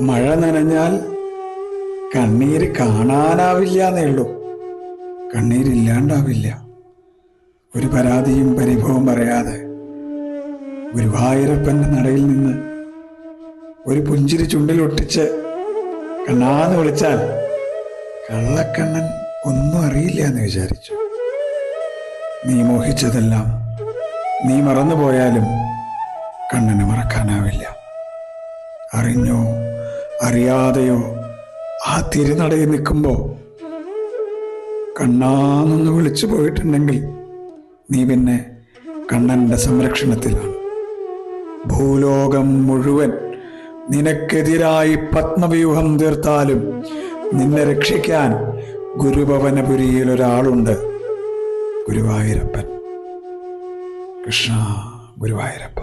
മഴ നനഞ്ഞാൽ കണ്ണീര് കാണാനാവില്ല എന്നേ ഉള്ളൂ, കണ്ണീരില്ലാണ്ടാവില്ല. ഒരു പരാതിയും പരിഭവം പറയാതെ ഗുരുവായൂരപ്പന്റെ നടയിൽ നിന്ന് ഒരു പുഞ്ചിരി ചുണ്ടിലൊട്ടിച്ച് കണ്ണാന്ന് വിളിച്ചാൽ കള്ളക്കണ്ണൻ ഒന്നും അറിയില്ല എന്ന് വിചാരിച്ചു. നീ മോഹിച്ചതെല്ലാം നീ മറന്നുപോയാലും കണ്ണന് മറക്കാനാവില്ല. അറിഞ്ഞോ അറിയാതെയോ ആ തിരുനടയിൽ നിൽക്കുമ്പോ കണ്ണാന്നൊന്ന് വിളിച്ചു പോയിട്ടുണ്ടെങ്കിൽ നീ പിന്നെ കണ്ണന്റെ സംരക്ഷണത്തിലാണ്. ഭൂലോകം മുഴുവൻ നിനക്കെതിരായി പത്മവ്യൂഹം തീർത്താലും നിന്നെ രക്ഷിക്കാൻ ഗുരുഭവനപുരിയിൽ ഒരാളുണ്ട്, ഗുരുവായൂരപ്പൻ. കൃഷ്ണ ഗുരുവായൂരപ്പ.